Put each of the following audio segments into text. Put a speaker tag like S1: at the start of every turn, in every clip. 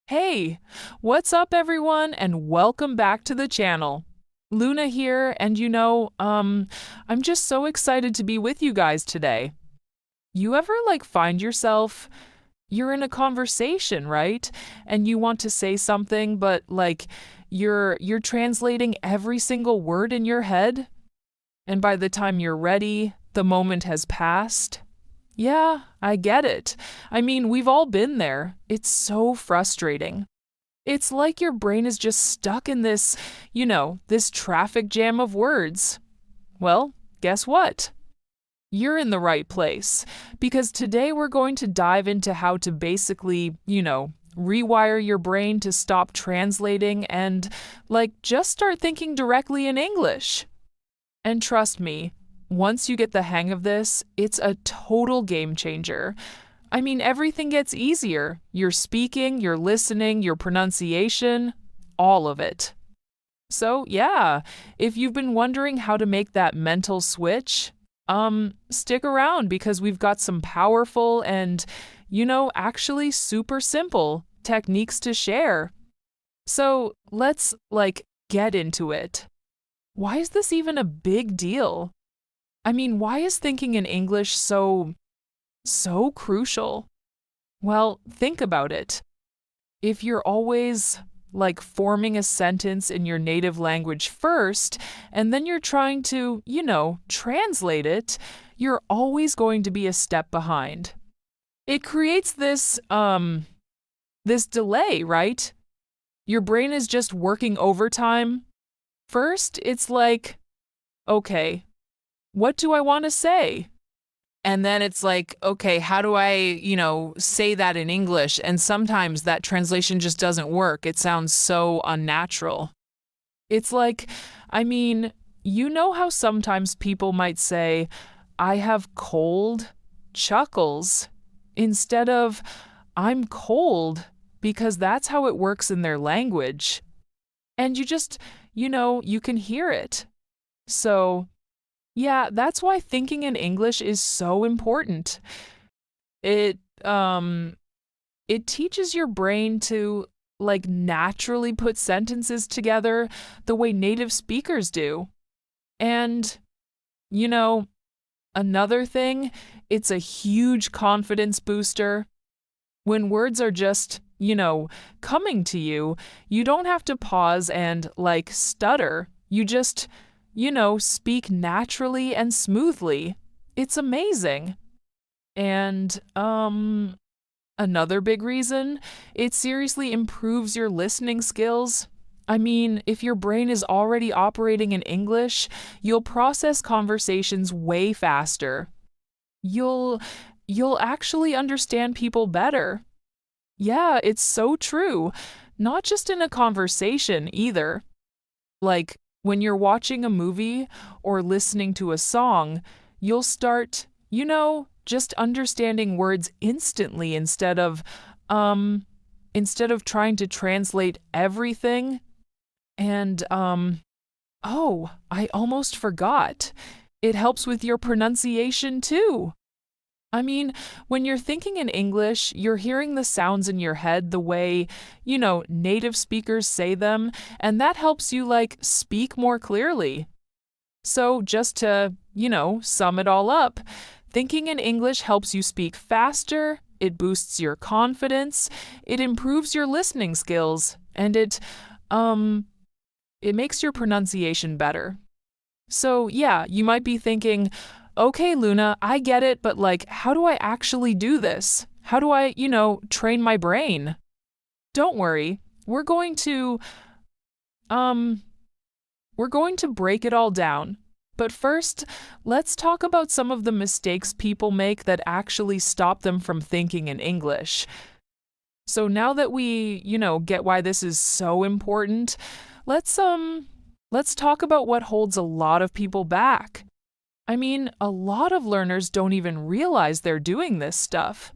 S1: Hey, what's up everyone and welcome back to the channel. Luna here and I'm just so excited to be with you guys today. You ever find yourself you're in a conversation, right? And you want to say something but you're translating every single word in your head and by the time you're ready, the moment has passed. Yeah, I get it. I mean, we've all been there. It's so frustrating. It's like your brain is just stuck in this traffic jam of words. Well, guess what? You're in the right place because today we're going to dive into how to basically rewire your brain to stop translating and just start thinking directly in English. And trust me, once you get the hang of this, it's a total game changer. I mean, everything gets easier. Your speaking, your listening, your pronunciation, all of it. So, yeah, if you've been wondering how to make that mental switch, stick around because we've got some powerful and actually super simple techniques to share. So, let's get into it. Why is this even a big deal? I mean, why is thinking in English so crucial? Well, think about it. If you're always forming a sentence in your native language first, and then you're trying to translate it, you're always going to be a step behind. It creates this delay, right? Your brain is just working overtime. First, it's okay, what do I want to say? And then it's okay, how do I say that in English? And sometimes that translation just doesn't work. It sounds so unnatural. It's I mean, you know how sometimes people might say, I have cold chuckles, instead of I'm cold, because that's how it works in their language. And you can hear it. So, yeah, that's why thinking in English is so important. It teaches your brain to naturally put sentences together the way native speakers do. And another thing, it's a huge confidence booster. When words are just coming to you, you don't have to pause and stutter. You just speak naturally and smoothly. It's amazing. And, another big reason, it seriously improves your listening skills. I mean, if your brain is already operating in English, you'll process conversations way faster. You'll actually understand people better. Yeah, it's so true. Not just in a conversation either. When you're watching a movie or listening to a song, you'll start, just understanding words instantly instead of trying to translate everything. And, oh, I almost forgot. It helps with your pronunciation too. I mean, when you're thinking in English, you're hearing the sounds in your head the way, native speakers say them, and that helps you, speak more clearly. So just to, sum it all up, thinking in English helps you speak faster, it boosts your confidence, it improves your listening skills, and it makes your pronunciation better. So yeah, you might be thinking, okay, Luna, I get it, but how do I actually do this? How do I, train my brain? Don't worry. We're going to break it all down. But first, let's talk about some of the mistakes people make that actually stop them from thinking in English. So now that we, get why this is so important, let's talk about what holds a lot of people back. I mean, a lot of learners don't even realize they're doing this stuff.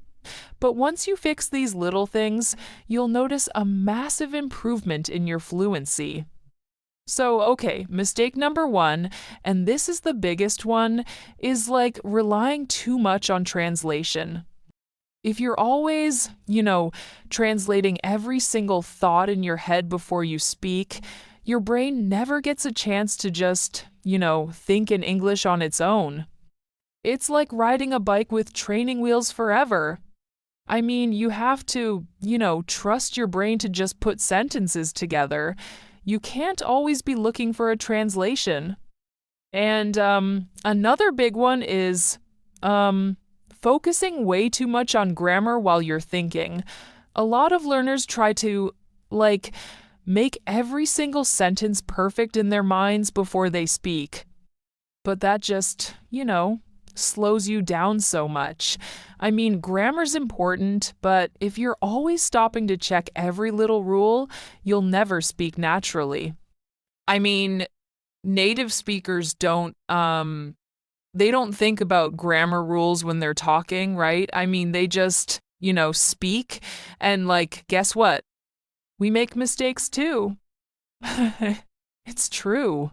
S1: But once you fix these little things, you'll notice a massive improvement in your fluency. So, okay, mistake number 1, and this is the biggest one, is relying too much on translation. If you're always, translating every single thought in your head before you speak, your brain never gets a chance to just, think in English on its own. It's like riding a bike with training wheels forever. I mean, you have to, trust your brain to just put sentences together. You can't always be looking for a translation. And another big one is focusing way too much on grammar while you're thinking. A lot of learners try to, make every single sentence perfect in their minds before they speak. But that just, slows you down so much. I mean, grammar's important, but if you're always stopping to check every little rule, you'll never speak naturally. I mean, native speakers they don't think about grammar rules when they're talking, right? I mean, they just, speak and guess what? We make mistakes too. It's true.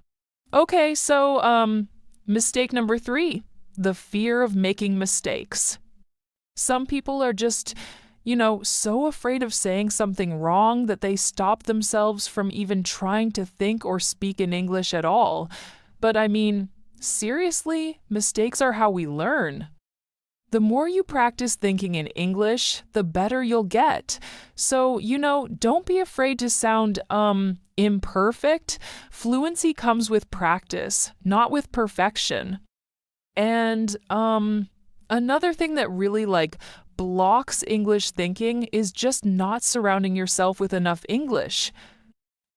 S1: Okay, so mistake number 3, the fear of making mistakes. Some people are just, so afraid of saying something wrong that they stop themselves from even trying to think or speak in English at all. But I mean, seriously, mistakes are how we learn. The more you practice thinking in English, the better you'll get. So, don't be afraid to sound, imperfect. Fluency comes with practice, not with perfection. And, another thing that really, blocks English thinking is just not surrounding yourself with enough English.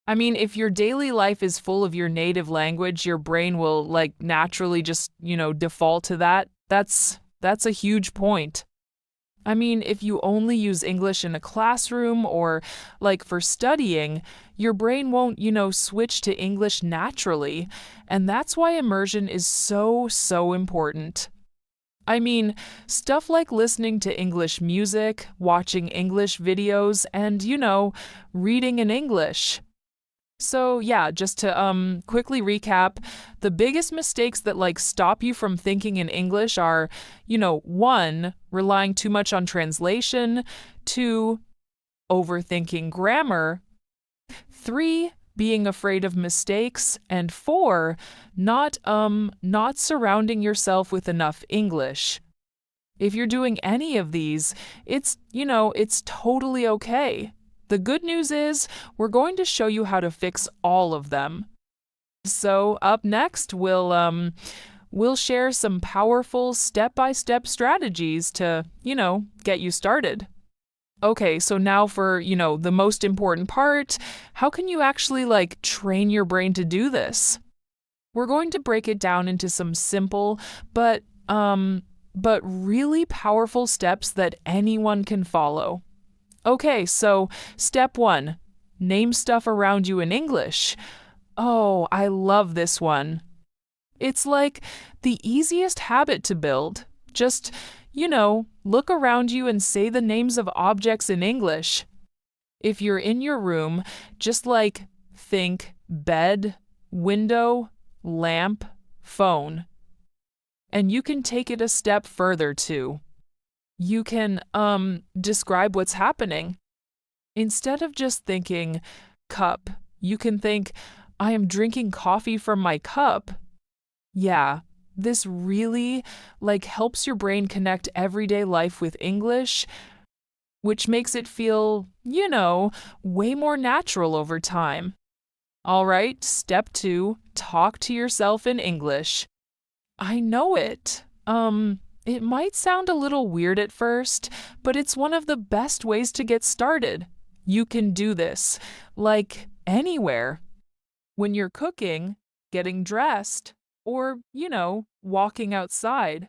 S1: I mean, if your daily life is full of your native language, your brain will, naturally just, default to that. That's a huge point. I mean, if you only use English in a classroom or, for studying, your brain won't, switch to English naturally. And that's why immersion is so, so important. I mean, stuff like listening to English music, watching English videos, and, reading in English. So yeah, just to quickly recap, the biggest mistakes that stop you from thinking in English are, 1, relying too much on translation, 2, overthinking grammar, 3, being afraid of mistakes, and 4, not surrounding yourself with enough English. If you're doing any of these, it's totally okay. The good news is we're going to show you how to fix all of them. So up next, we'll share some powerful step-by-step strategies to, get you started. Okay, so now for, the most important part, how can you actually train your brain to do this? We're going to break it down into some simple but really powerful steps that anyone can follow. Okay, so step 1, name stuff around you in English. Oh, I love this one. It's the easiest habit to build. Just, look around you and say the names of objects in English. If you're in your room, just think bed, window, lamp, phone. And you can take it a step further too. You can describe what's happening. Instead of just thinking cup, you can think, I am drinking coffee from my cup. Yeah, this really helps your brain connect everyday life with English, which makes it feel, way more natural over time. All right, step 2, talk to yourself in English. I know it. It might sound a little weird at first, but it's one of the best ways to get started. You can do this, anywhere. When you're cooking, getting dressed, or, walking outside.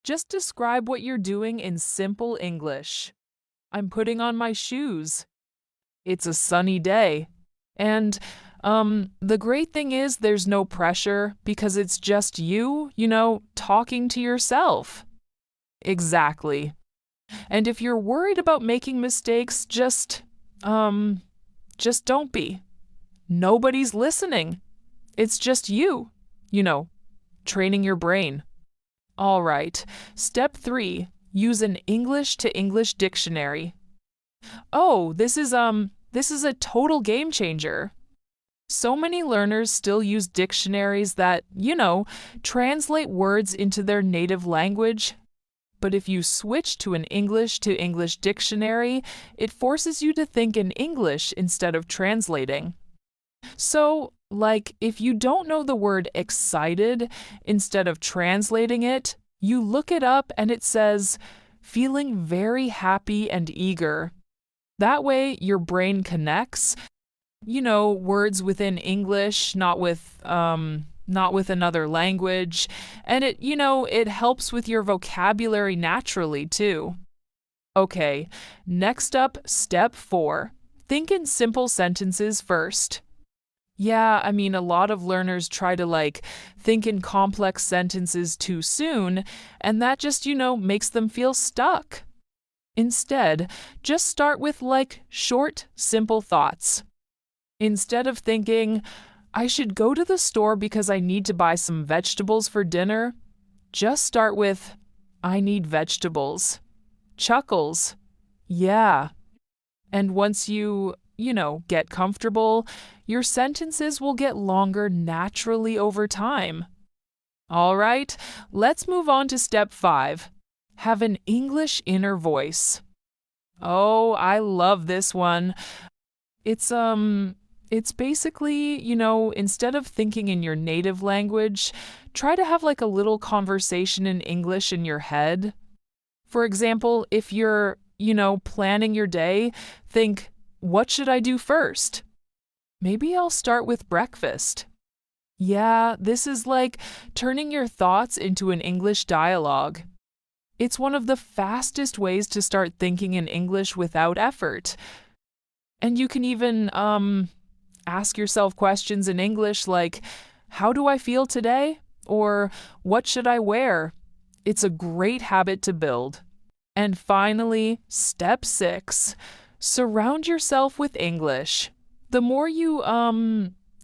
S1: Just describe what you're doing in simple English. I'm putting on my shoes. It's a sunny day. And, the great thing is there's no pressure because it's just you, talking to yourself. Exactly. And if you're worried about making mistakes, just don't be. Nobody's listening. It's just you, training your brain. All right. Step 3, use an English to English dictionary. Oh, this is a total game changer. So many learners still use dictionaries that, translate words into their native language. But if you switch to an English to English dictionary, it forces you to think in English instead of translating. So, if you don't know the word excited, instead of translating it, you look it up and it says, feeling very happy and eager. That way, your brain connects, words within English, not with another language, and it helps with your vocabulary naturally too. Okay, next up, step 4. Think in simple sentences first. Yeah, a lot of learners try to think in complex sentences too soon, and that just, makes them feel stuck. Instead, just start with short, simple thoughts. Instead of thinking, I should go to the store because I need to buy some vegetables for dinner, just start with, I need vegetables. Chuckles. Yeah. And once you get comfortable, your sentences will get longer naturally over time. All right, let's move on to step 5. Have an English inner voice. Oh, I love this one. It's basically, instead of thinking in your native language, try to have a little conversation in English in your head. For example, if you're, planning your day, think, what should I do first? Maybe I'll start with breakfast. Yeah, this is turning your thoughts into an English dialogue. It's one of the fastest ways to start thinking in English without effort. And you can even ask yourself questions in English like, how do I feel today? Or what should I wear? It's a great habit to build. And finally, step 6, surround yourself with English. The more you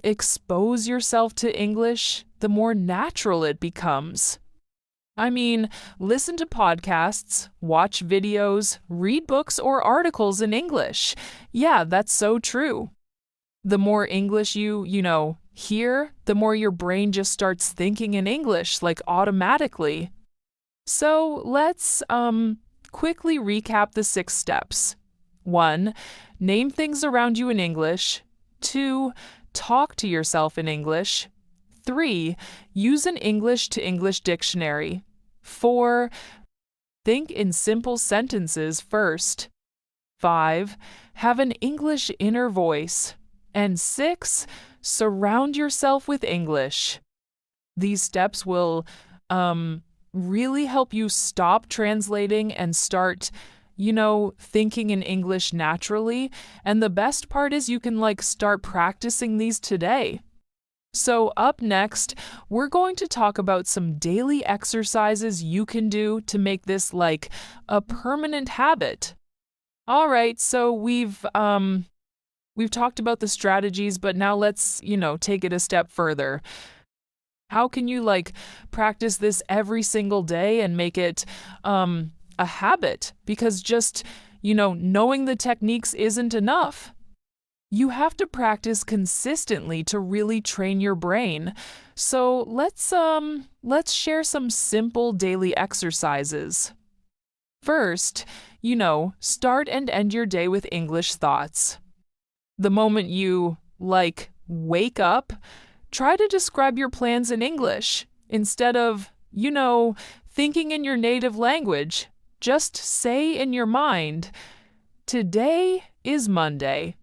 S1: expose yourself to English, the more natural it becomes. Listen to podcasts, watch videos, read books or articles in English. Yeah, that's so true. The more English you hear, the more your brain just starts thinking in English, automatically. So let's quickly recap the 6 steps. 1. Name things around you in English. 2. Talk to yourself in English. 3. Use an English to English dictionary. 4. Think in simple sentences first. 5. Have an English inner voice. And 6. Surround yourself with English. These steps will really help you stop translating and start, thinking in English naturally. And the best part is you can start practicing these today. So up next, we're going to talk about some daily exercises you can do to make this a permanent habit. All right, so we've talked about the strategies, but now let's, take it a step further. How can you practice this every single day and make it a habit? Because just, knowing the techniques isn't enough. You have to practice consistently to really train your brain. So let's share some simple daily exercises. First, start and end your day with English thoughts. The moment you wake up, try to describe your plans in English instead of, thinking in your native language. Just say in your mind, today is Monday.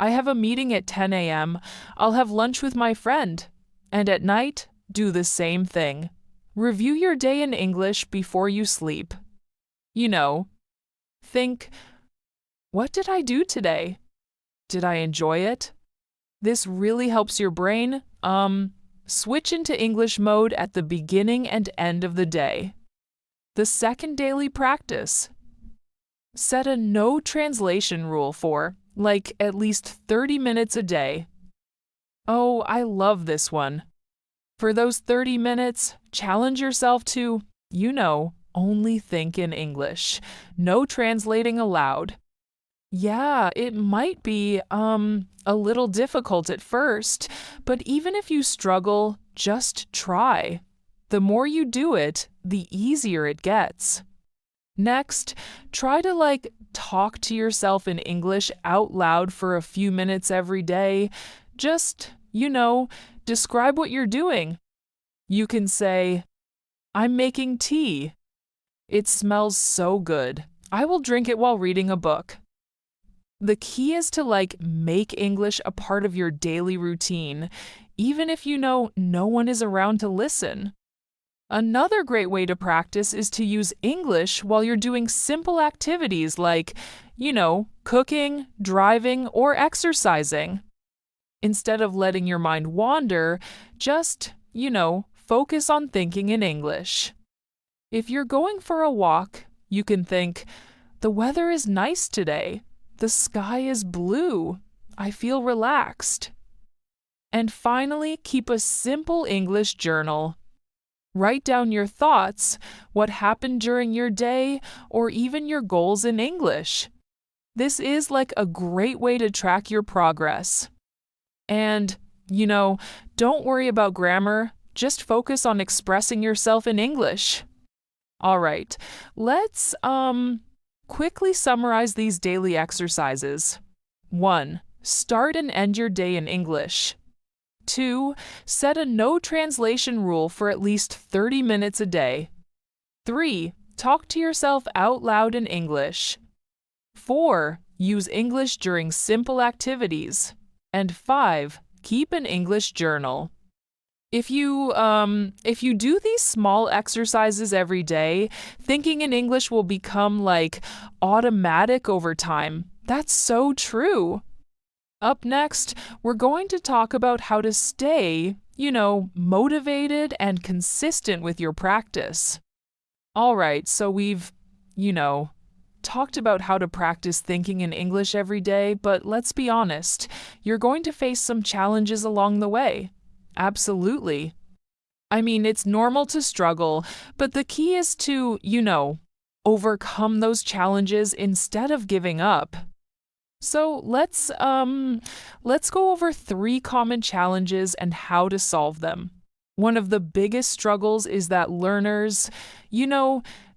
S1: I have a meeting at 10 a.m. I'll have lunch with my friend. And at night, do the same thing. Review your day in English before you sleep. Think, what did I do today? Did I enjoy it? This really helps your brain switch into English mode at the beginning and end of the day. The second daily practice. Set a no translation rule for, at least 30 minutes a day. Oh, I love this one. For those 30 minutes, challenge yourself to, only think in English. No translating allowed. Yeah, it might be a little difficult at first, but even if you struggle, just try. The more you do it, the easier it gets. Next, try to talk to yourself in English out loud for a few minutes every day. Just, describe what you're doing. You can say, "I'm making tea. It smells so good. I will drink it while reading a book." The key is to make English a part of your daily routine, even if no one is around to listen. Another great way to practice is to use English while you're doing simple activities like, cooking, driving, or exercising. Instead of letting your mind wander, just, focus on thinking in English. If you're going for a walk, you can think, "The weather is nice today. The sky is blue. I feel relaxed." And finally, keep a simple English journal. Write down your thoughts, what happened during your day, or even your goals in English. This is a great way to track your progress. And, don't worry about grammar, just focus on expressing yourself in English. All right, let's quickly summarize these daily exercises. 1. Start and end your day in English. 2. Set a no translation rule for at least 30 minutes a day. 3. Talk to yourself out loud in English. 4. Use English during simple activities. And 5. Keep an English journal. If you do these small exercises every day, thinking in English will become automatic over time. That's so true. Up next, we're going to talk about how to stay, motivated and consistent with your practice. All right, so we've, talked about how to practice thinking in English every day, but let's be honest, you're going to face some challenges along the way. Absolutely. I mean, it's normal to struggle, but the key is to, overcome those challenges instead of giving up. So let's go over 3 common challenges and how to solve them. One of the biggest struggles is that learners,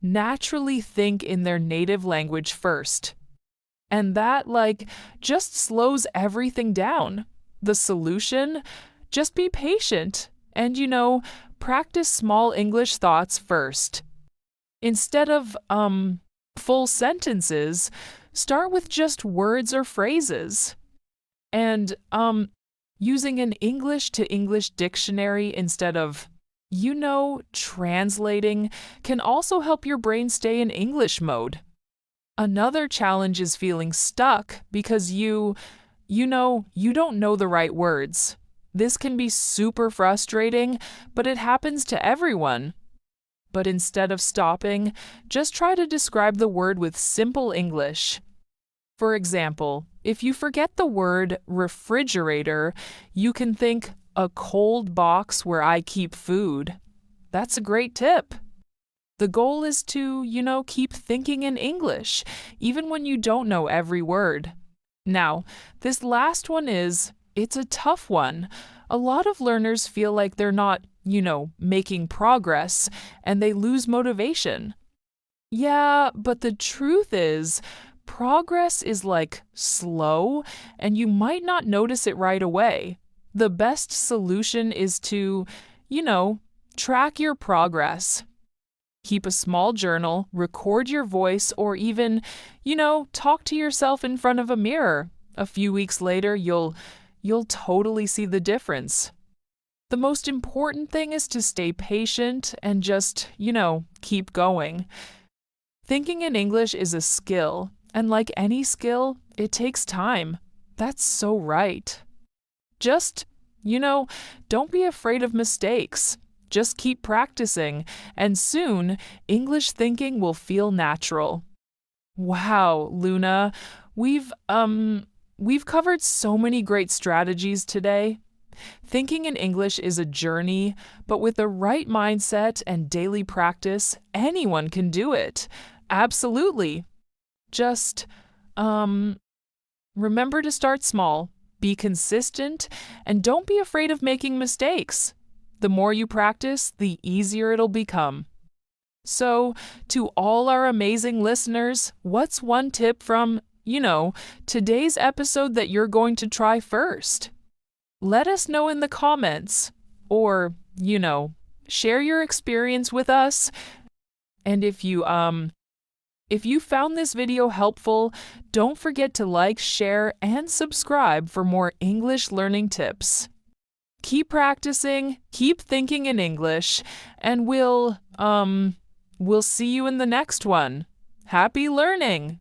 S1: naturally think in their native language first. And that, just slows everything down. The solution? Just be patient and, practice small English thoughts first. Instead of, full sentences, start with just words or phrases. And, using an English to English dictionary instead of, translating can also help your brain stay in English mode. Another challenge is feeling stuck because you don't know the right words. This can be super frustrating, but it happens to everyone. But instead of stopping, just try to describe the word with simple English. For example, if you forget the word refrigerator, you can think a cold box where I keep food. That's a great tip. The goal is to, keep thinking in English, even when you don't know every word. Now, this last one it's a tough one. A lot of learners feel like they're not, making progress, and they lose motivation. Yeah, but the truth is, progress is slow, and you might not notice it right away. The best solution is to, track your progress. Keep a small journal, record your voice, or even, talk to yourself in front of a mirror. A few weeks later, you'll totally see the difference. The most important thing is to stay patient and just, keep going. Thinking in English is a skill, and like any skill, it takes time. That's so right. Just, don't be afraid of mistakes. Just keep practicing, and soon, English thinking will feel natural. Wow, Luna, we've covered so many great strategies today. Thinking in English is a journey, but with the right mindset and daily practice, anyone can do it. Absolutely. Just, remember to start small, be consistent, and don't be afraid of making mistakes. The more you practice, the easier it'll become. So, to all our amazing listeners, what's one tip from, today's episode that you're going to try first? Let us know in the comments, or, share your experience with us. And if you found this video helpful, don't forget to like, share, and subscribe for more English learning tips. Keep practicing, keep thinking in English, and we'll see you in the next one. Happy learning!